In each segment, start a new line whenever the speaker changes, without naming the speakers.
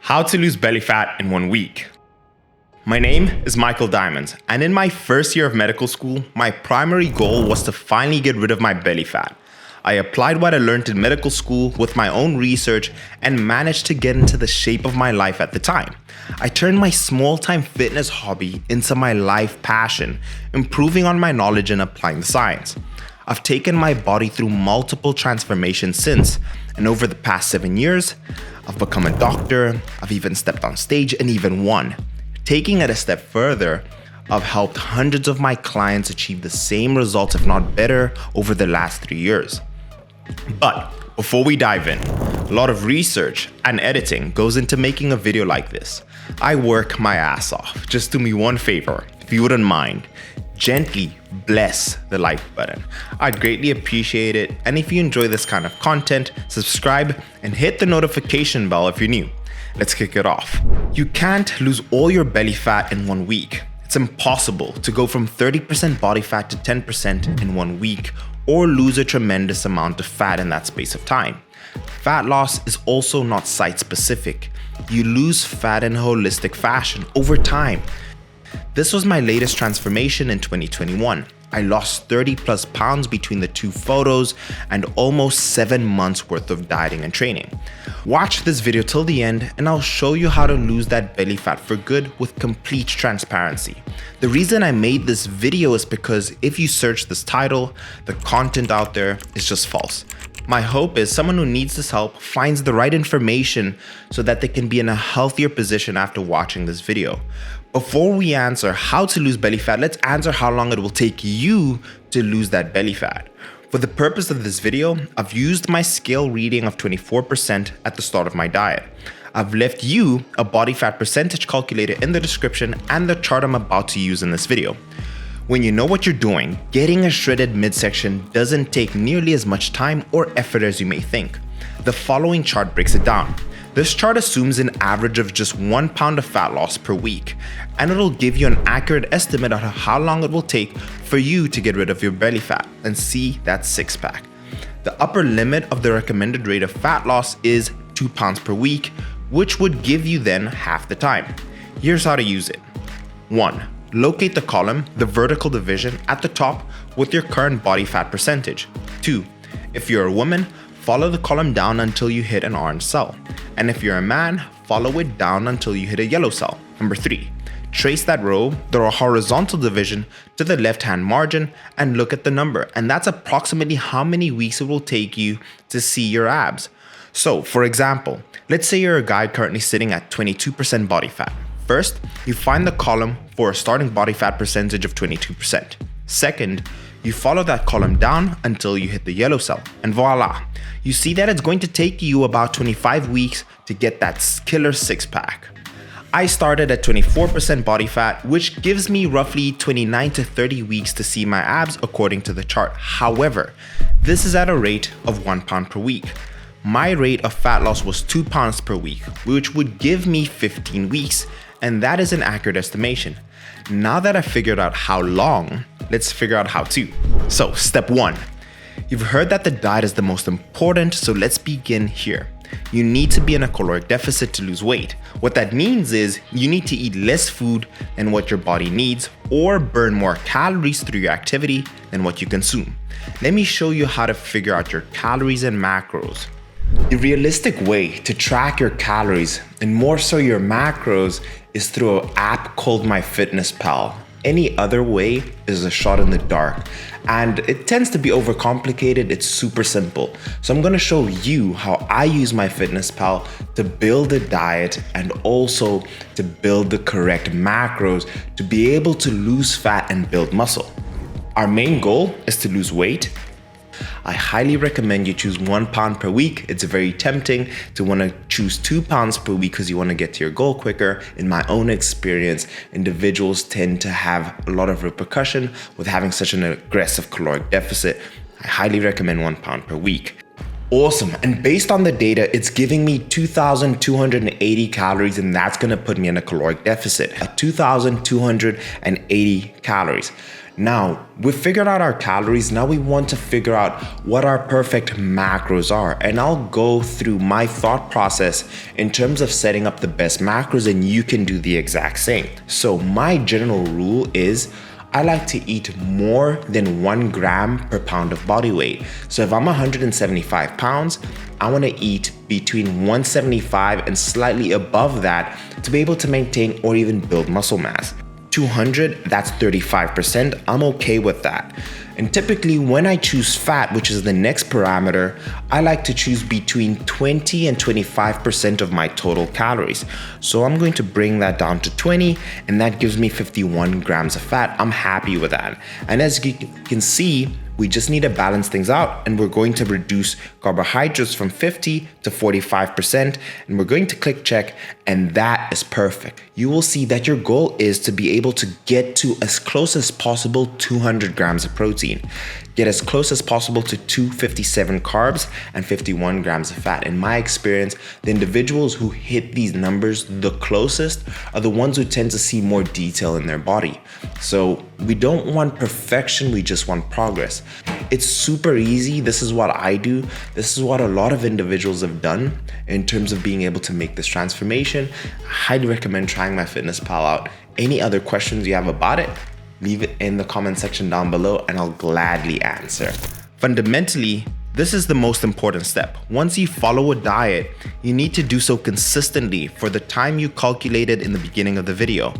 How to lose belly fat in 1 week. My name is Michael Diamond, and in my first year of medical school, my primary goal was to finally get rid of my belly fat. I applied what I learned in medical school with my own research and managed to get into the shape of my life at the time. I turned my small-time fitness hobby into my life passion, improving on my knowledge and applying the science. I've taken my body through multiple transformations since, and over the past 7 years, I've become a doctor, I've even stepped on stage and even won. Taking it a step further, I've helped hundreds of my clients achieve the same results, if not better, over the last 3 years. But before we dive in, a lot of research and editing goes into making a video like this. I work my ass off. Just do me one favor, if you wouldn't mind, gently bless the like button. I'd greatly appreciate it. And if you enjoy this kind of content, subscribe and hit the notification bell if you're new. Let's kick it off. You can't lose all your belly fat in 1 week. It's impossible to go from 30% body fat to 10% in 1 week or lose a tremendous amount of fat in that space of time. Fat loss is also not site specific. You lose fat in a holistic fashion over time. This was my latest transformation in 2021. I lost 30 plus pounds between the two photos and almost 7 months worth of dieting and training. Watch this video till the end and I'll show you how to lose that belly fat for good with complete transparency. The reason I made this video is because if you search this title, the content out there is just false. My hope is someone who needs this help finds the right information so that they can be in a healthier position after watching this video. Before we answer how to lose belly fat, let's answer how long it will take you to lose that belly fat. For the purpose of this video, I've used my scale reading of 24% at the start of my diet. I've left you a body fat percentage calculator in the description and the chart I'm about to use in this video. When you know what you're doing, getting a shredded midsection doesn't take nearly as much time or effort as you may think. The following chart breaks it down. This chart assumes an average of just 1 pound of fat loss per week, and it'll give you an accurate estimate of how long it will take for you to get rid of your belly fat and see that six-pack. The upper limit of the recommended rate of fat loss is 2 pounds per week, which would give you then half the time. Here's how to use it. 1. Locate the column, the vertical division at the top with your current body fat percentage. 2. If you're a woman, follow the column down until you hit an orange cell. And if you're a man, follow it down until you hit a yellow cell. Number 3. Trace that row, the horizontal division, to the left-hand margin and look at the number. And that's approximately how many weeks it will take you to see your abs. So, for example, let's say you're a guy currently sitting at 22% body fat. First, you find the column for a starting body fat percentage of 22%. Second, you follow that column down until you hit the yellow cell, and voila, you see that it's going to take you about 25 weeks to get that killer six-pack. I started at 24% body fat, which gives me roughly 29 to 30 weeks to see my abs according to the chart. However, this is at a rate of 1 pound per week. My rate of fat loss was 2 pounds per week, which would give me 15 weeks, and that is an accurate estimation. Now that I've figured out how long, let's figure out how to. So, step 1. You've heard that the diet is the most important, so let's begin here. You need to be in a caloric deficit to lose weight. What that means is you need to eat less food than what your body needs or burn more calories through your activity than what you consume. Let me show you how to figure out your calories and macros. The realistic way to track your calories and more so your macros is through an app called MyFitnessPal. Any other way is a shot in the dark and it tends to be overcomplicated. It's super simple. So I'm going to show you how I use MyFitnessPal to build a diet and also to build the correct macros to be able to lose fat and build muscle. Our main goal is to lose weight. I highly recommend you choose 1 pound per week. It's very tempting to want to choose 2 pounds per week because you want to get to your goal quicker. In my own experience, individuals tend to have a lot of repercussion with having such an aggressive caloric deficit. I highly recommend 1 pound per week. Awesome, and based on the data, it's giving me 2,280 calories and that's gonna put me in a caloric deficit at 2,280 calories. Now, we've figured out our calories. Now we want to figure out what our perfect macros are. And I'll go through my thought process in terms of setting up the best macros, and you can do the exact same. So my general rule is I like to eat more than 1 gram per pound of body weight. So if I'm 175 pounds, I want to eat between 175 and slightly above that to be able to maintain or even build muscle mass. 200, that's 35%. I'm okay with that. And typically when I choose fat, which is the next parameter, I like to choose between 20 and 25% of my total calories. So I'm going to bring that down to 20, and that gives me 51 grams of fat. I'm happy with that. And as you can see, we just need to balance things out, and we're going to reduce carbohydrates from 50 to 45%, and we're going to click check, and that is perfect. You will see that your goal is to be able to get to as close as possible 200 grams of protein, get as close as possible to 257 carbs and 51 grams of fat. In my experience, the individuals who hit these numbers the closest are the ones who tend to see more detail in their body. So we don't want perfection, we just want progress. It's super easy. This is what I do. This is what a lot of individuals have done in terms of being able to make this transformation. I highly recommend trying MyFitnessPal out. Any other questions you have about it, leave it in the comment section down below and I'll gladly answer. Fundamentally, this is the most important step. Once you follow a diet, you need to do so consistently for the time you calculated in the beginning of the video.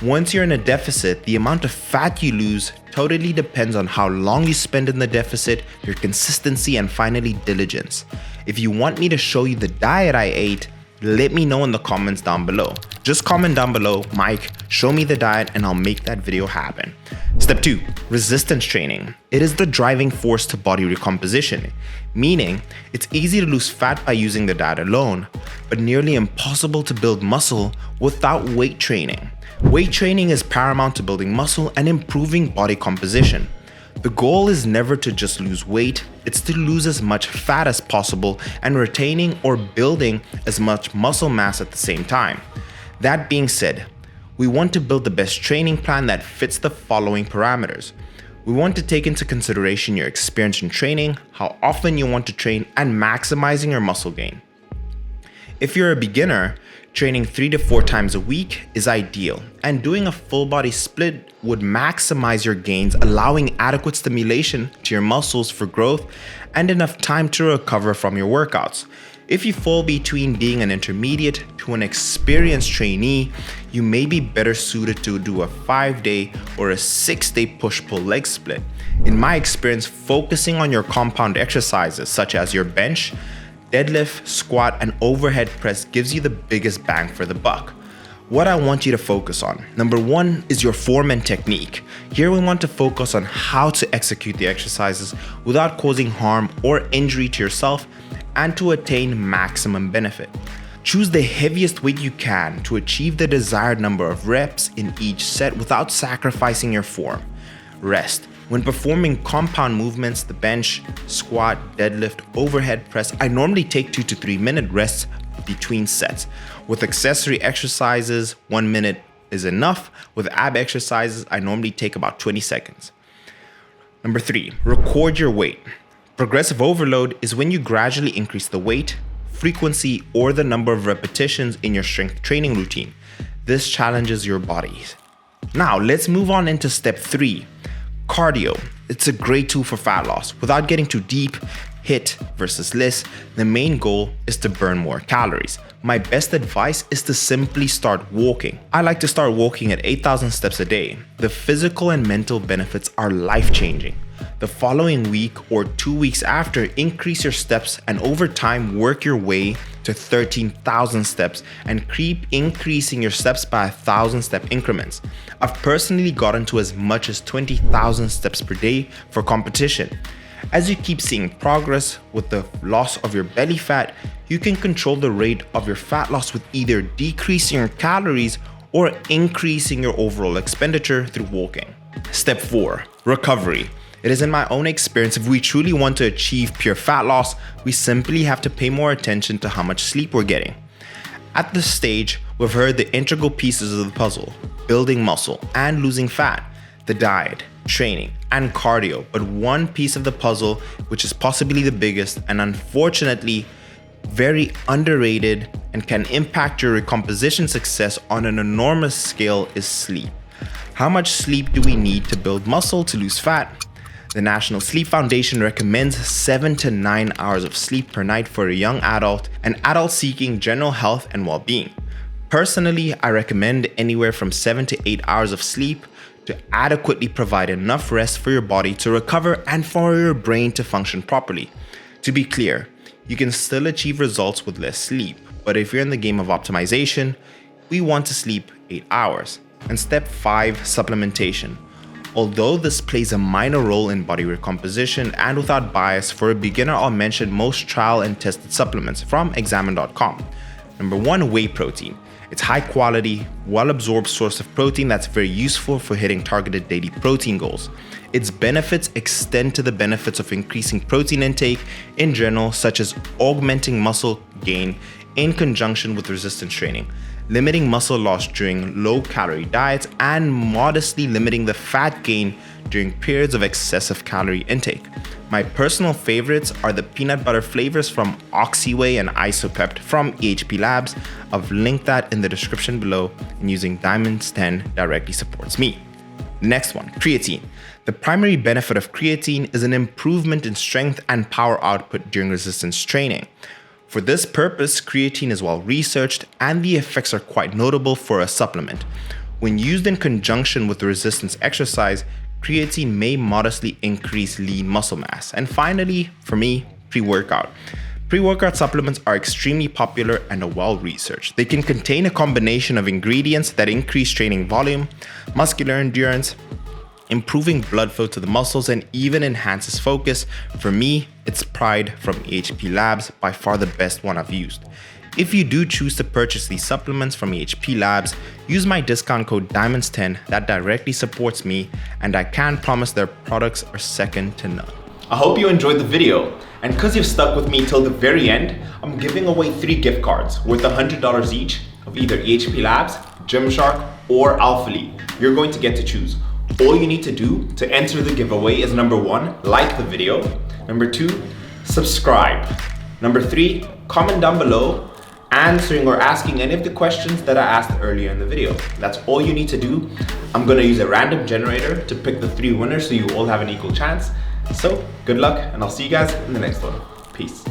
Once you're in a deficit, the amount of fat you lose totally depends on how long you spend in the deficit, your consistency, and finally diligence. If you want me to show you the diet I ate, let me know in the comments down below. Just comment down below, Mike, show me the diet, and I'll make that video happen. Step 2, resistance training. It is the driving force to body recomposition, meaning it's easy to lose fat by using the diet alone, but nearly impossible to build muscle without weight training. Weight training is paramount to building muscle and improving body composition. The goal is never to just lose weight, it's to lose as much fat as possible and retaining or building as much muscle mass at the same time. That being said, we want to build the best training plan that fits the following parameters. We want to take into consideration your experience in training, how often you want to train, and maximizing your muscle gain. If you're a beginner, training 3 to 4 times a week is ideal, and doing a full body split would maximize your gains, allowing adequate stimulation to your muscles for growth and enough time to recover from your workouts. If you fall between being an intermediate to an experienced trainee, you may be better suited to do a 5-day or a 6-day push-pull leg split. In my experience, focusing on your compound exercises such as your bench, deadlift, squat, and overhead press gives you the biggest bang for the buck. What I want you to focus on. Number 1 is your form and technique. Here we want to focus on how to execute the exercises without causing harm or injury to yourself and to attain maximum benefit. Choose the heaviest weight you can to achieve the desired number of reps in each set without sacrificing your form. Rest. When performing compound movements, the bench, squat, deadlift, overhead press, I normally take 2 to 3 minute rests between sets. With accessory exercises, 1 minute is enough. With ab exercises, I normally take about 20 seconds. Number 3, record your weight. Progressive overload is when you gradually increase the weight, frequency, or the number of repetitions in your strength training routine. This challenges your body. Now, let's move on into step 3. Cardio. It's a great tool for fat loss. Without getting too deep, HIIT versus LISS, the main goal is to burn more calories. My best advice is to simply start walking. I like to start walking at 8,000 steps a day. The physical and mental benefits are life-changing. The following week or 2 weeks after, increase your steps and over time work your way to 13,000 steps and keep increasing your steps by 1,000 step increments. I've personally gotten to as much as 20,000 steps per day for competition. As you keep seeing progress with the loss of your belly fat, you can control the rate of your fat loss with either decreasing your calories or increasing your overall expenditure through walking. Step 4, recovery. It is in my own experience, if we truly want to achieve pure fat loss, we simply have to pay more attention to how much sleep we're getting. At this stage, we've heard the integral pieces of the puzzle: building muscle and losing fat, the diet, training, and cardio, but one piece of the puzzle, which is possibly the biggest and unfortunately very underrated and can impact your recomposition success on an enormous scale, is sleep. How much sleep do we need to build muscle to lose fat? The National Sleep Foundation recommends 7 to 9 hours of sleep per night for a young adult and adults seeking general health and well-being. Personally, I recommend anywhere from 7 to 8 hours of sleep to adequately provide enough rest for your body to recover and for your brain to function properly. To be clear, you can still achieve results with less sleep, but if you're in the game of optimization, we want to sleep 8 hours. And step 5, supplementation. Although this plays a minor role in body recomposition and without bias, for a beginner, I'll mention most trial and tested supplements from examine.com. Number 1, whey protein. It's high quality, well-absorbed source of protein that's very useful for hitting targeted daily protein goals. Its benefits extend to the benefits of increasing protein intake in general, such as augmenting muscle gain in conjunction with resistance training, limiting muscle loss during low-calorie diets, and modestly limiting the fat gain during periods of excessive calorie intake. My personal favorites are the peanut butter flavors from Oxywhey and Isopept from EHP Labs. I've linked that in the description below, and using Diamonds 10 directly supports me. Next one, creatine. The primary benefit of creatine is an improvement in strength and power output during resistance training. For this purpose, creatine is well researched and the effects are quite notable for a supplement. When used in conjunction with resistance exercise, creatine may modestly increase lean muscle mass. And finally, for me, pre-workout. Pre-workout supplements are extremely popular and are well researched. They can contain a combination of ingredients that increase training volume, muscular endurance, improving blood flow to the muscles, and even enhances focus. For me, it's Pride from EHP Labs, by far the best one I've used. If you do choose to purchase these supplements from EHP Labs, use my discount code DIAMONDS10. That directly supports me, and I can promise their products are second to none. I hope you enjoyed the video, and because you've stuck with me till the very end, I'm giving away 3 gift cards worth $100 each of either EHP Labs, Gymshark, or Alpha League. You're going to get to choose. All you need to do to enter the giveaway is number 1, like the video. Number 2, subscribe. Number 3, comment down below answering or asking any of the questions that I asked earlier in the video. That's all you need to do. I'm gonna use a random generator to pick the 3 winners so you all have an equal chance. So good luck, and I'll see you guys in the next one. Peace.